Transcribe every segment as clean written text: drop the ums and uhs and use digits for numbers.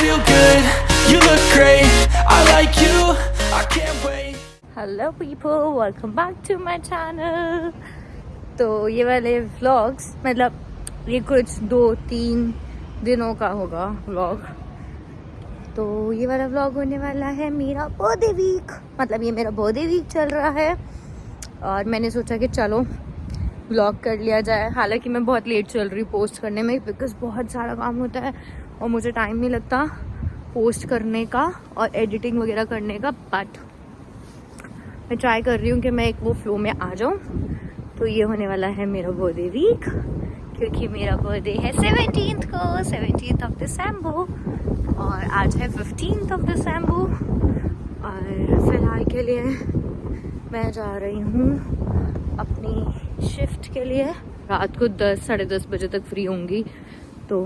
feel good, you look great, I like you, I can't wait. Hello people, welcome back to my channel. तो ये वाले vlogs मतलब ये कुछ 2-3 दिनों का होगा व्लॉग। तो ये वाला व्लॉग होने वाला है मेरा बर्थडे वीक, मतलब ये मेरा बर्थडे वीक चल रहा है और मैंने सोचा कि चलो व्लॉग कर लिया जाए। हालांकि मैं बहुत लेट चल रही हूँ पोस्ट करने में, बिकॉज बहुत सारा काम होता है और मुझे टाइम नहीं लगता पोस्ट करने का और एडिटिंग वगैरह करने का। बट मैं ट्राई कर रही हूँ कि मैं एक वो फ्लो में आ जाऊँ। तो ये होने वाला है मेरा बर्थडे वीक, क्योंकि मेरा बर्थडे है 17th को, 17th ऑफ दिसंबर, और आज है 15th ऑफ दिसंबर। और फिलहाल के लिए मैं जा रही हूँ अपनी शिफ्ट के लिए। रात को 10-10:30 बजे तक फ्री होंगी, तो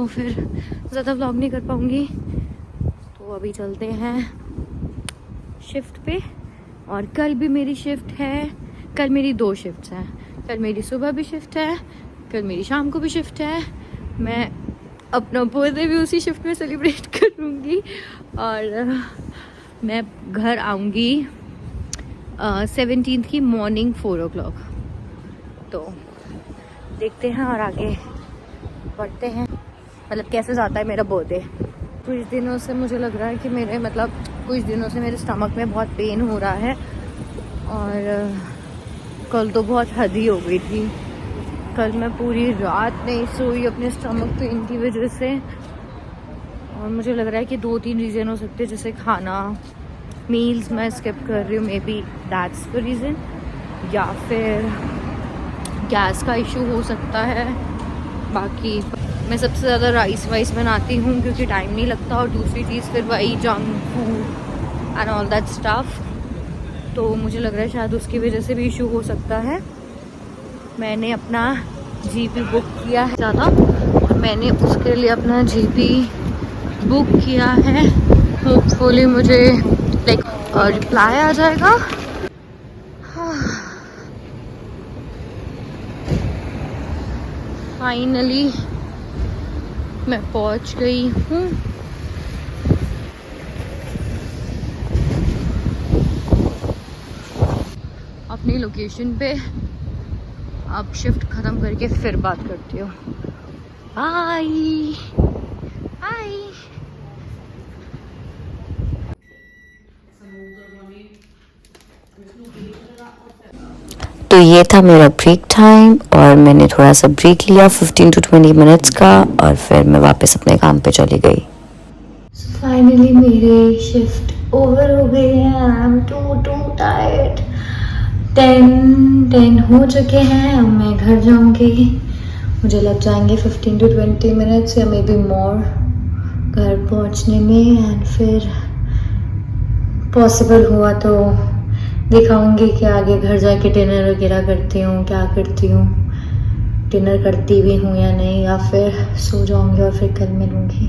फिर ज़्यादा व्लॉग नहीं कर पाऊँगी। तो अभी चलते हैं शिफ्ट पे। और कल भी मेरी शिफ्ट है, कल मेरी 2 शिफ्ट्स हैं। कल मेरी सुबह भी शिफ्ट है, कल मेरी शाम को भी शिफ्ट है। मैं अपना बर्थडे भी उसी शिफ्ट में सेलिब्रेट करूँगी और मैं घर आऊँगी 17th की मॉर्निंग 4 o'clock। तो देखते हैं और आगे बढ़ते हैं, मतलब कैसे जाता है मेरा बर्थडे। कुछ दिनों से मुझे लग रहा है कि कुछ दिनों से मेरे स्टमक में बहुत पेन हो रहा है और कल तो बहुत हद ही हो गई थी। कल मैं पूरी रात नहीं सोई अपने स्टमक पेन की वजह से, और मुझे लग रहा है कि 2-3 रीज़न हो सकते हैं, जैसे खाना, मील्स मैं स्किप कर रही हूँ, may be that's the reason, या फिर गैस का इशू हो सकता है। बाकी मैं सबसे ज़्यादा राइस वाइस बनाती हूँ क्योंकि टाइम नहीं लगता, और दूसरी चीज़ फिर वही junk food and all that stuff. तो मुझे लग रहा है शायद उसकी वजह से भी इशू हो सकता है। मैंने अपना जीपी बुक किया है ज़्यादा, और मैंने उसके लिए अपना जीपी बुक किया है। होपफुली मुझे रिप्लाई आ जाएगा। फाइनली मैं पहुंच गई हूँ। अपनी लोकेशन पे अब शिफ्ट ख़त्म करके फिर बात करती हूँ। Bye bye. तो ये था मेरा ब्रेक टाइम, और मैंने थोड़ा सा ब्रेक लिया 15 to 20 मिनट्स का, और फिर मैं वापस अपने काम पे चली गई। फाइनली मेरी शिफ्ट ओवर हो गई है। I am to tired. 10 हो चुके हैं, अब मैं घर जाऊंगी। मुझे लग जाएंगे 15 to 20 मिनट्स या मे बी मोर घर पहुंचने में, एंड फिर पॉसिबल हुआ तो दिखाऊंगी कि आगे घर जाके डिनर वगैरह करती हूँ, क्या करती हूँ, डिनर करती भी हूँ या नहीं, या फिर सो जाऊंगी और फिर कल मिलूंगी।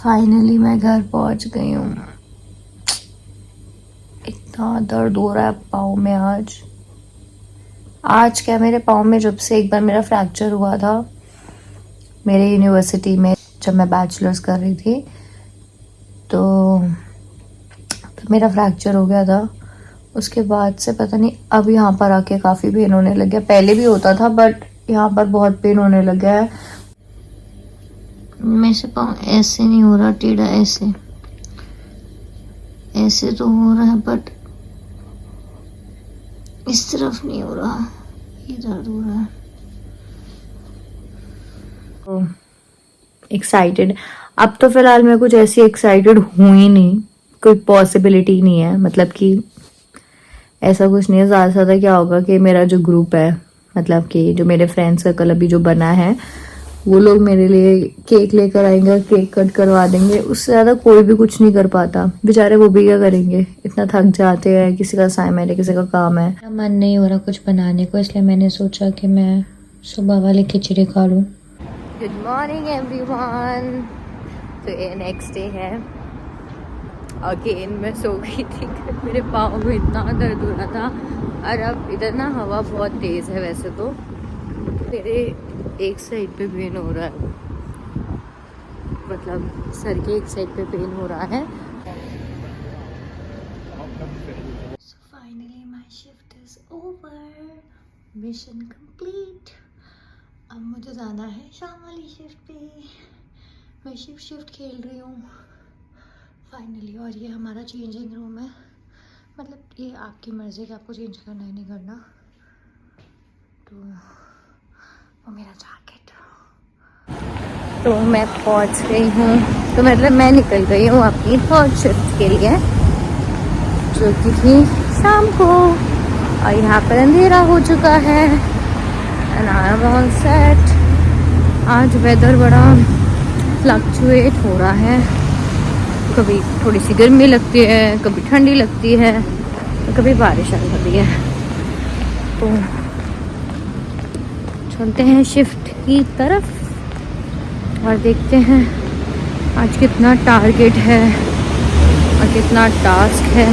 फाइनली मैं घर पहुंच गई हूँ। इतना दर्द हो रहा है पाँव में आज क्या, मेरे पाँव में जब से एक बार मेरा फ्रैक्चर हुआ था मेरे यूनिवर्सिटी में, जब मैं बैचलर्स कर रही थी, तो मेरा फ्रैक्चर हो गया था। उसके बाद से पता नहीं, अब यहाँ पर आके काफ़ी पेन होने लग गया। पहले भी होता था बट यहाँ पर बहुत पेन होने लग गया है। मेरे से पाँव ऐसे नहीं हो रहा, टेढ़ा ऐसे तो हो रहा है, बट इस तरफ नहीं हो रहा, ये दर्द हो रहा है। एक्साइटेड अब तो फिलहाल मैं कुछ ऐसी एक्साइटेड हूँ ही नहीं, कोई पॉसिबिलिटी नहीं है, मतलब कि ऐसा कुछ नहीं है। ज़्यादा से ज़्यादा क्या होगा कि मेरा जो ग्रुप है, मतलब कि जो मेरे फ्रेंड सर्कल अभी जो बना है, वो लोग मेरे लिए केक लेकर आएंगे, केक कट करवा देंगे, उससे ज़्यादा कोई भी कुछ नहीं कर पाता। बेचारे वो भी क्या करेंगे, इतना थक जाते हैं, किसी का असाइनमेंट है, किसी का काम है। मन नहीं हो रहा कुछ बनाने को, इसलिए मैंने सोचा कि मैं सुबह वाली खिचड़ी खा लूँ। Good morning everyone. तो ये नेक्स्ट डे है। अगेन मैं सो गई थी, मेरे पाँव में इतना दर्द हो रहा था। और अब इधर ना हवा बहुत तेज़ है वैसे तो, मेरे एक साइड पे पेन हो रहा है, मतलब सर के एक साइड पे पेन हो रहा है। So finally my shift is over, mission complete। अब मुझे जाना है शाम वाली शिफ्ट पे। मैं शिफ्ट खेल रही हूँ फाइनली। और ये हमारा चेंजिंग रूम है, मतलब ये आपकी मर्ज़ी कि आपको चेंज करना है नहीं करना। तो वो मेरा जैकेट, तो मैं पहुंच गई हूँ, तो मतलब मैं निकल गई हूँ अपनी थर्ड शिफ्ट के लिए, जो कि थी शाम को। और यहाँ पर अंधेरा हो चुका है and I am all set. आज वेदर बड़ा फ्लक्चुएट हो रहा है, कभी थोड़ी सी गर्मी लगती है, कभी ठंडी लगती है, कभी बारिश आ जाती है। तो चलते हैं शिफ्ट की तरफ और देखते हैं आज कितना टारगेट है और कितना टास्क है,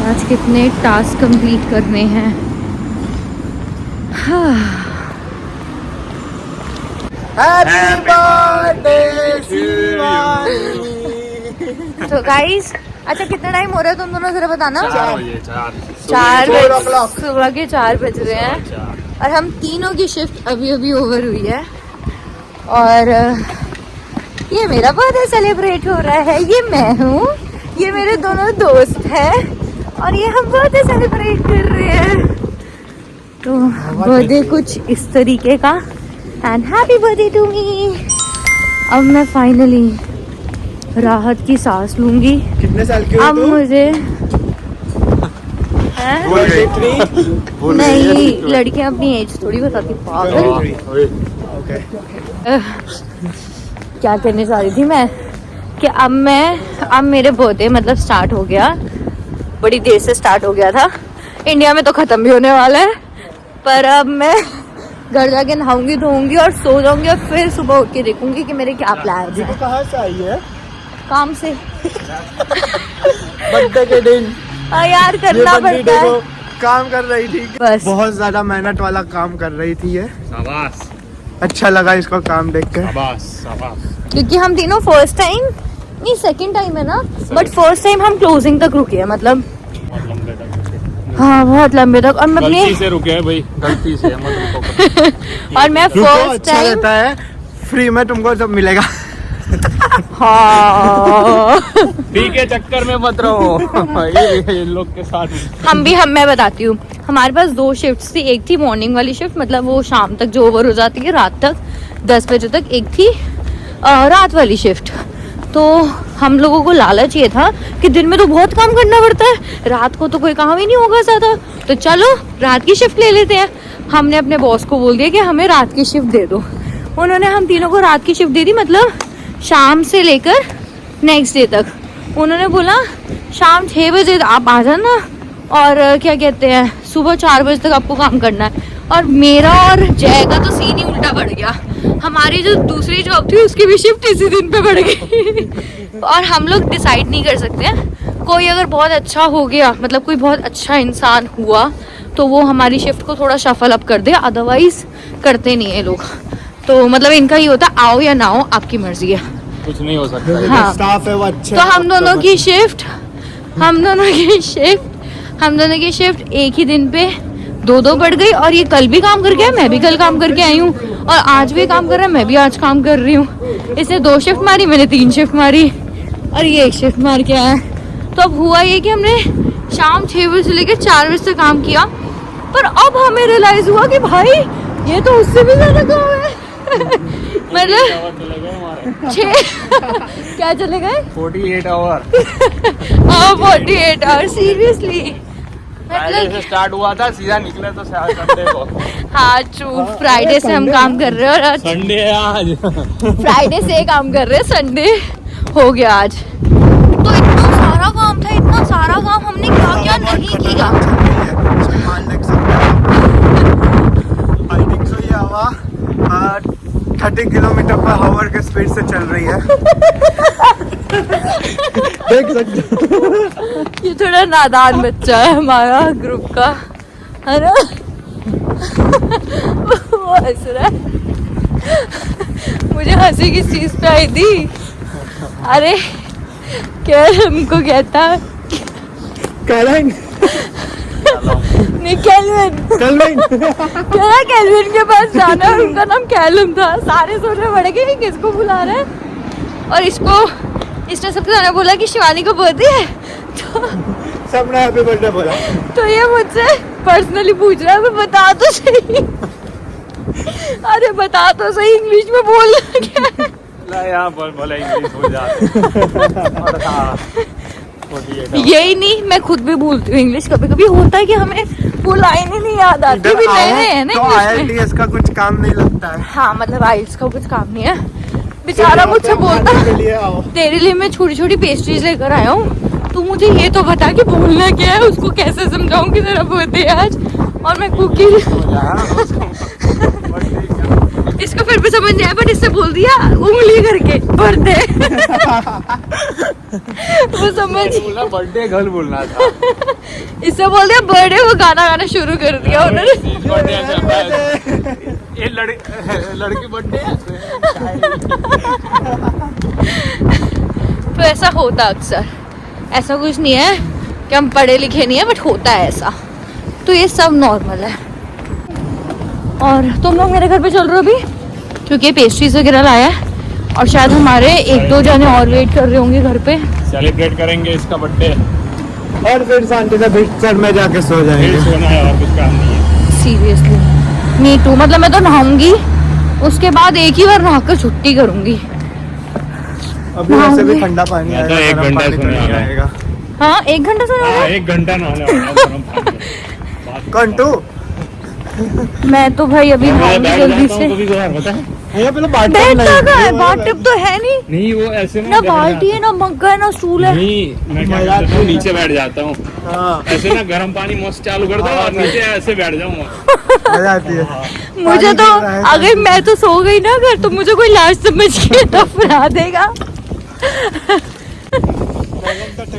आज कितने टास्क कंप्लीट करने हैं। Happy birthday Shivani. तो गाइस, अच्छा कितना टाइम हो रहा है तुम दोनों जरा बताना। 4 बजे, सुबह के 4 बज रहे हैं और हम तीनों की शिफ्ट अभी अभी ओवर हुई है। और ये मेरा बर्थडे सेलिब्रेट हो रहा है, ये मैं हूँ, ये मेरे दोनों दोस्त हैं और ये हम बर्थडे सेलिब्रेट कर रहे हैं। तो बर्थडे कुछ इस तरीके का, and happy birthday to me. अब मैं फाइनली राहत की सांस लूंगी। कितने साल की हो अब तुम? मुझे नहीं, लड़कियां अपनी एज थोड़ी बताती पागल। क्या कहने जा रही थी मैं, कि अब मेरे बर्थडे मतलब स्टार्ट हो गया, बड़ी देर से स्टार्ट हो गया था। इंडिया में तो खत्म भी होने वाला है, पर अब मैं घर जाके नहाऊंगी, धोऊंगी और सो जाऊंगी और फिर सुबह उठ के देखूंगी कि मेरे क्या प्लान है। तो कहाँ से आई है? काम से। बर्थडे के दिन यार करना पड़ता है। काम कर रही थी बस। बहुत ज्यादा मेहनत वाला काम कर रही थी ये। शाबाश अच्छा लगा इसको काम देख कर। शाबाश। क्योंकि हम तीनों फर्स्ट टाइम नहीं, सेकंड टाइम है ना, बट फर्स्ट टाइम हम क्लोजिंग तक रुके हैं, मतलब हाँ बहुत लंबे तक। और मैं अपने गलती से रुके हैं भाई, गलती से और मैं रुको, फर्स्ट अच्छा टाइम रहता है, फ्री में तुमको सब मिलेगा। हाँ ठीक है, चक्कर में मत रहो ये लोग के साथ। मैं बताती हूँ, हमारे पास 2 शिफ्ट्स थी। एक थी मॉर्निंग वाली शिफ्ट, मतलब वो शाम तक जो ओवर हो जाती है, रात तक 10 बजे तक। एक थी रात वाली शिफ्ट। तो हम लोगों को लालच ये था कि दिन में तो बहुत काम करना पड़ता है, रात को तो कोई काम ही नहीं होगा ज़्यादा, तो चलो रात की शिफ्ट ले लेते हैं। हमने अपने बॉस को बोल दिया कि हमें रात की शिफ्ट दे दो। उन्होंने हम तीनों को रात की शिफ्ट दे दी, मतलब शाम से लेकर नेक्स्ट डे तक। उन्होंने बोला शाम 6 बजे आप आ जाना और क्या कहते हैं सुबह 4 बजे तक आपको काम करना है। और मेरा और जय का तो सीन ही उल्टा पड़ गया। हमारी जो दूसरी जॉब थी उसकी भी शिफ्ट इसी दिन पे बढ़ गई। और हम लोग डिसाइड नहीं कर सकते हैं, कोई अगर बहुत अच्छा हो गया, मतलब कोई बहुत अच्छा इंसान हुआ, तो वो हमारी शिफ्ट को थोड़ा शफल अप कर दे, अदरवाइज करते नहीं है लोग। तो मतलब इनका ही होता, आओ या ना आओ आपकी मर्जी है, कुछ नहीं हो सकता। हाँ। स्टाफ है वो अच्छे। तो हम दोनों की शिफ्ट एक ही दिन पे 2-2 बढ़ गई। और ये कल भी काम करके आया, मैं भी कल काम करके आई हूँ, और आज भी काम कर रहा है, मैं भी आज काम कर रही हूँ। इसने 2 शिफ्ट मारी, मैंने 3 शिफ्ट मारी, और ये 1 शिफ्ट मार के आया। तो अब हुआ ये कि हमने शाम 6 बजे से लेकर 4 बजे तक काम किया, पर अब हमें रियलाइज हुआ कि भाई ये तो उससे भी ज्यादा काम है। मतलब 6 क्या चले गए 48 आवर। हाँ 48 आवर सीरियसली। फ्राइडे से स्टार्ट हुआ था, सीधा निकले तो संडे को। हाँ ट्रू, फ्राइडे से हम काम कर रहे हैं और आज संडे है आज। फ्राइडे से काम कर रहे हैं, संडे हो गया आज। तो इतना सारा काम था, इतना सारा काम हमने क्या क्या नहीं किया। आई थिंक सो ये हवा 30 किलोमीटर पर आवर के स्पीड से चल रही है। देख सकते हो। ये थोड़ा नादान बच्चा है हमारा ग्रुप का, है ना। वो हंस रहा है। मुझे हंसी किस चीज पे आई थी, अरे क्या हमको कहता है नहीं कैल्विन कैल्विन के पास जाना है, उनका नाम कैलम था। सारे सोचने पड़े कि किसको बुला रहे हैं, और इसने सबके सामने बोला कि शिवानी को बर्थडे है, तो सबने हैप्पी बर्थडे बोला। तो ये मुझसे पर्सनली पूछ रहा है, मैं बता तो सही। अरे बता तो सही, इंग्लिश में बोलना क्या है। यहाँ पर बोला इंग्लिश हो जाते। यही नहीं, मैं खुद भी भूलती हूँ इंग्लिश। कभी कभी होता है कि हमें वो लाइन ही नहीं याद आती, भी नए नए है ना तो इंग्लिश में। IELTS का कुछ काम नहीं लगता है। हाँ मतलब आइल्स का कुछ काम नहीं है। बेचारा मुझसे बोलता तेरे लिए मैं छोटी छोटी पेस्ट्रीज लेकर आया हूँ, तू मुझे ये तो बता कि बोलना क्या है, उसको कैसे समझाऊं कि तेरा बर्थडे है आज, और मैं कुकी। इसको फिर भी समझ नहीं आया, बट इससे बोल दिया उंगली करके बर्थडे। वो समझ, बर्थडे घर बोलना था। इससे बोल दिया बर्थडे, वो गाना गाना शुरू कर दिया उन्होंने। ये लड़की बर्थडे है। तो ऐसा होता अक्सर, ऐसा कुछ नहीं है कि हम पढ़े लिखे नहीं है, बट होता है ऐसा। तो ये सब नॉर्मल है। और तुम लोग मेरे घर पे चल रहे हो अभी, क्योंकि पेस्ट्रीज वगैरह लाया है, और शायद हमारे 1-2 जने और वेट कर रहे होंगे घर पे। सेलिब्रेट करेंगे इसका बर्थडे, और फिर शांति से बिस्तर में जाके सो जाएंगे। सोना है और कुछ काम नहीं है। सीरियसली मी टू, मतलब मैं तो नहाऊंगी, उसके बाद एक ही बार नहाकर छुट्टी करूंगी। अभी वैसे भी ठंडा पानी मैं तो आएगा, 1 गर्म घंटा पानी तो सोने नहीं वाला हूं। आएगा। हाँ 1 घंटा सोना। 1 घंटा नहाने वाला हूं। कौन तू? मैं तो भाई अभी नहाऊंगी जल्दी से। ये पहले बैठता कहाँ है, बाथटब तो है नहीं, नहीं वो ऐसे ना बाल्टी है, ना मग्गा है, ना स्टूल है। नहीं मैं क्या करता हूँ, नीचे बैठ जाता हूँ। हाँ ऐसे ना गर्म पानी मस्त चालू कर दो और नीचे ऐसे बैठ जाऊंगा। मजा आती है। मुझे तो गिर रहा है, अगर मैं तो सो गई ना अगर, तो मुझे कोई लाश समझ के दफना देगा।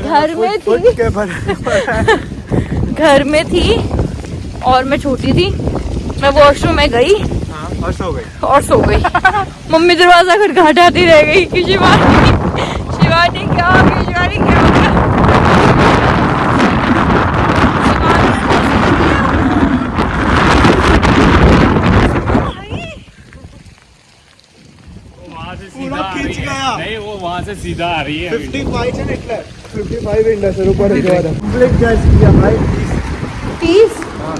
घर में थी, फुट के भरे घर में थी और मैं छोटी थी, मैं वॉशरूम में गई और सो गई। और सो गई। मम्मी दरवाजा खटखटाती रह गई कि शिवानी शिवानी क्या हो गया, शिवानी क्या हो गया। वहाँ से पूरा सीधा आ रही खींच है। गया। नहीं वो वहाँ से सीधा आ रही है। 55 है એટલે 55 इंडा से ऊपर है जो कंप्लीट गैस किया भाई।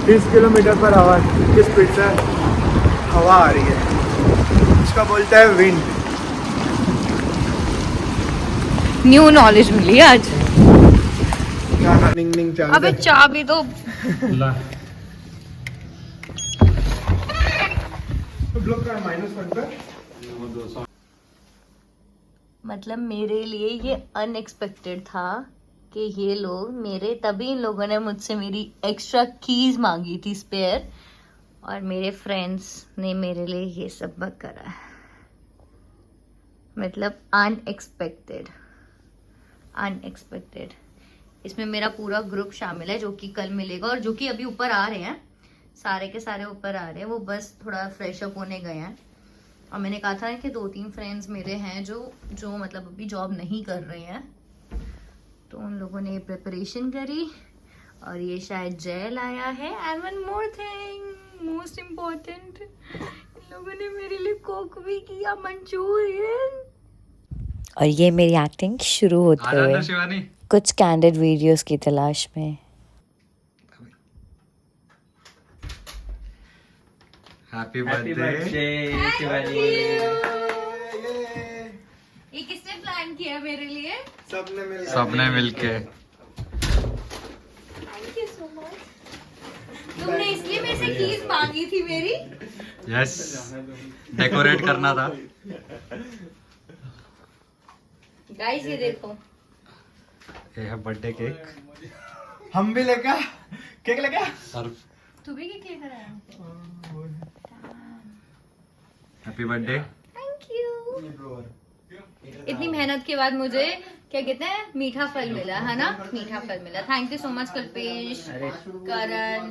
30 किलोमीटर पर आवर की स्पीड से हवा आ रही है, इसका बोलते हैं विंड। न्यू नॉलेज मिली आज। क्या निंग निंग चाल अबे चाबी तो ब्लॉक का -1 पर। मतलब मेरे लिए ये अनएक्सपेक्टेड था कि ये लोग मेरे, तभी इन लोगों ने मुझसे मेरी एक्स्ट्रा कीज मांगी थी स्पेयर, और मेरे फ्रेंड्स ने मेरे लिए ये सब करा। मतलब अनएक्सपेक्टेड। इसमें मेरा पूरा ग्रुप शामिल है जो कि कल मिलेगा, और जो कि अभी ऊपर आ रहे हैं, सारे के सारे ऊपर आ रहे हैं। वो बस थोड़ा फ्रेश अप होने गए हैं, और मैंने कहा था कि 2-3 फ्रेंड्स मेरे हैं जो मतलब अभी जॉब नहीं कर रहे हैं, तो उन लोगों ने प्रिपरेशन करी, और ये शायद जेल आया है। And one more thing most important, इन लोगों ने मेरे लिए कुक भी किया मंचूरियन। और ये मेरी एक्टिंग शुरू होते हुए कुछ कैंडिड वीडियोस की तलाश में। Happy birthday. ये किसने प्लान किया मेरे लिए? सबने मिलके। Thank you so much. Keys मांगी थी मेरी। यस, डेकोरेट करना था। गाइस ये देखो, ये है बर्थडे केक। हम भी लेगा केक लेगा सर। तू भी केक कराया? Happy birthday. Thank you. इतनी मेहनत के बाद मुझे क्या कहते हैं मीठा फल मिला है ना, मीठा फल मिला। Thank you so much Kalpesh, Karan,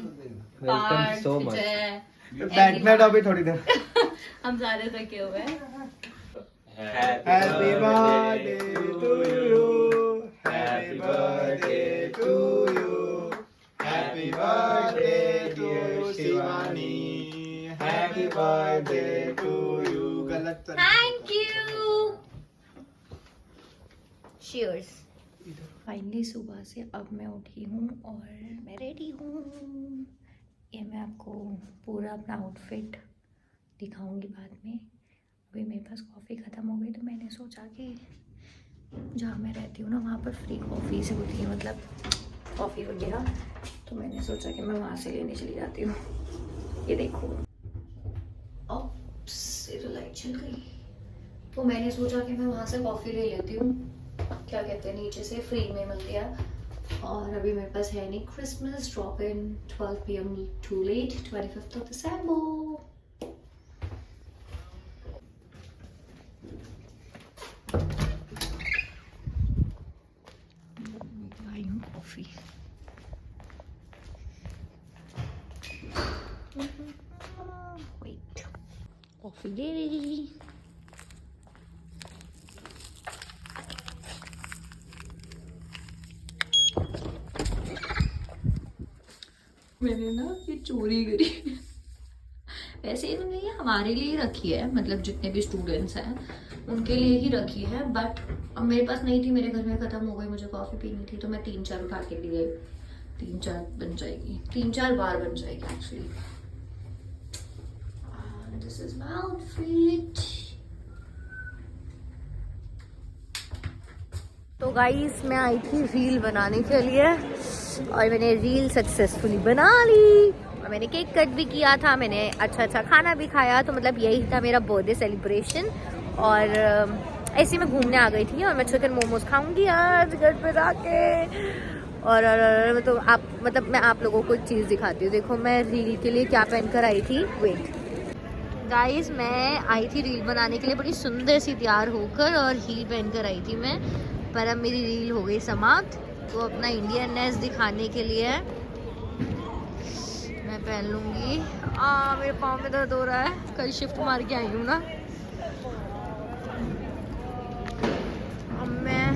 Parth, Vijay. बैठना तो अभी थोड़ी देर। हम सारे थके हुए हैं। Happy birthday to you, happy birthday to you, happy birthday dear Shivani, happy birthday to you. गलत थैंक यू। Cheers. फाइनली सुबह से अब मैं उठी हूँ और मैं रेडी हूँ। ये मैं आपको पूरा अपना आउटफिट दिखाऊंगी बाद में। अभी मेरे पास कॉफ़ी ख़त्म हो गई तो मैंने सोचा कि जहाँ मैं रहती हूँ ना वहाँ पर फ्री कॉफ़ी से होती है, मतलब कॉफ़ी वगैरह, तो मैंने सोचा कि मैं वहाँ से लेने चली जाती हूँ। ये देखो, ओप्स, ये तो लाइट चल गई। तो मैंने सोचा कि मैं वहाँ से कॉफ़ी ले लेती हूँ, क्या कहते हैं नीचे से फ्री में मिल गया। और अभी मेरे पास है नहीं। Christmas drop in 12 PM to late, 25th of December। आई हूँ कॉफ़ी। वेट, कॉफ़ी दे रही। मैंने ना ये चोरी करी। वैसे इन्होंने ये हमारे लिए ही रखी है, मतलब जितने भी स्टूडेंट्स हैं उनके लिए ही रखी है, बट अब मेरे पास नहीं थी, मेरे घर में ख़त्म हो गई, मुझे कॉफ़ी पीनी थी तो मैं 3-4 उठा के लिए, 3-4 बन जाएगी, 3-4 बार बन जाएगी actually. This is my outfit. तो गाइस मैं आई थी रील बनाने के लिए और मैंने रील सक्सेसफुली बना ली और मैंने केक कट भी किया था, मैंने अच्छा खाना भी खाया। तो मतलब यही था मेरा बर्थडे सेलिब्रेशन। और ऐसे मैं घूमने आ गई थी और मैं चिकन मोमोज खाऊंगी आज घर पे जाके। और तो मैं आप लोगों को एक चीज़ दिखाती हूँ। देखो मैं रील के लिए क्या पहन कर आई थी। वेट गाइस, मैं आई थी रील बनाने के लिए बड़ी सुंदर सी तैयार होकर और हील पहन कर आई थी मैं, पर अब मेरी रील हो गई समाप्त। तो अपना इंडियननेस दिखाने के लिए मैं पहन लूँगी। मेरे पाँव में दर्द हो रहा है, कल शिफ्ट मार के आई हूँ ना। अब मैं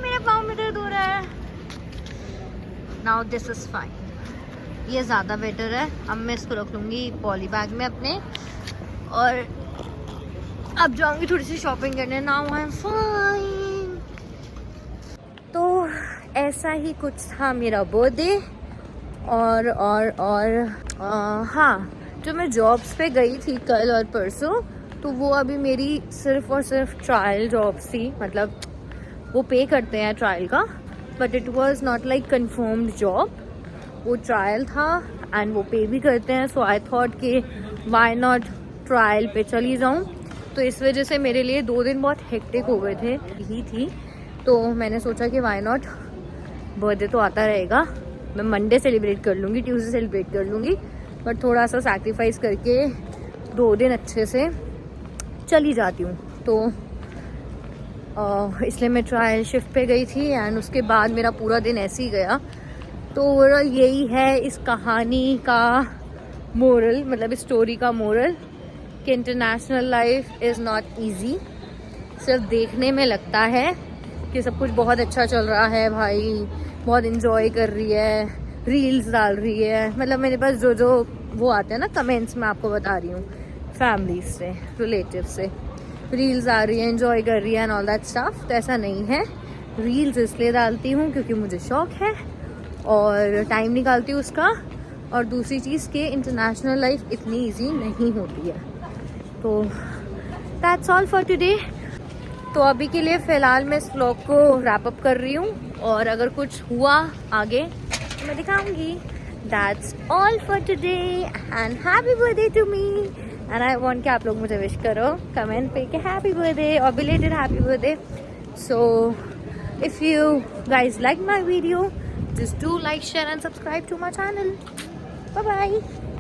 मेरे पाँव में दर्द हो रहा है। नाउ दिस इज फाइन, ये ज़्यादा बेटर है। अब मैं इसको रख लूँगी पॉली बैग में अपने और अब जाऊंगी थोड़ी सी शॉपिंग करने। Now I am fine. तो ऐसा ही कुछ था मेरा बर्थडे। और हाँ, जो मैं जॉब्स पे गई थी कल और परसों, तो वो अभी मेरी सिर्फ और सिर्फ ट्रायल जॉब्स थी, मतलब वो पे करते हैं ट्रायल का, but it was not like confirmed job. वो ट्रायल था एंड वो पे भी करते हैं। सो आई थॉट कि व्हाई नॉट ट्रायल पे चली जाऊँ। तो इस वजह से मेरे लिए 2 दिन बहुत हेक्टिक हो गए थे ही थी। तो मैंने सोचा कि व्हाई नॉट, बर्थडे तो आता रहेगा, मैं मंडे सेलिब्रेट कर लूँगी, ट्यूसडे सेलिब्रेट कर लूँगी, बट थोड़ा सा सैक्रिफाइस करके 2 दिन अच्छे से चली जाती हूँ। तो इसलिए मैं ट्रायल शिफ्ट पे गई थी एंड उसके बाद मेरा पूरा दिन ऐसे ही गया। तो ओवरऑल यही है इस कहानी का मोरल, मतलब इस स्टोरी का मोरल, कि international life is not easy. सिर्फ देखने में लगता है कि सब कुछ बहुत अच्छा चल रहा है, भाई बहुत इन्जॉय कर रही है, रील्स डाल रही है, मतलब मेरे पास जो वो आते हैं ना कमेंट्स, मैं आपको बता रही हूँ, फैमिली से, रिलेटिव से, रील्स आ रही है, इन्जॉय कर रही है एंड ऑल दैट स्टफ। तो ऐसा नहीं है। रील्स इसलिए डालती हूँ क्योंकि मुझे शौक है और टाइम निकालती हूँ उसका, और दूसरी चीज़ कि इंटरनेशनल लाइफ इतनी ईजी नहीं होती है। तो दैट्स ऑल फॉर टुडे। तो अभी के लिए फ़िलहाल मैं इस व्लॉग को रैप अप कर रही हूँ, और अगर कुछ हुआ आगे तो मैं दिखाऊंगी। That's all for today and happy birthday to me. And I want कि आप लोग मुझे विश करो कमेंट पे कि हैप्पी बर्थडे और belated happy birthday. So if you guys like my video, just do like, share and subscribe to my channel. Bye bye.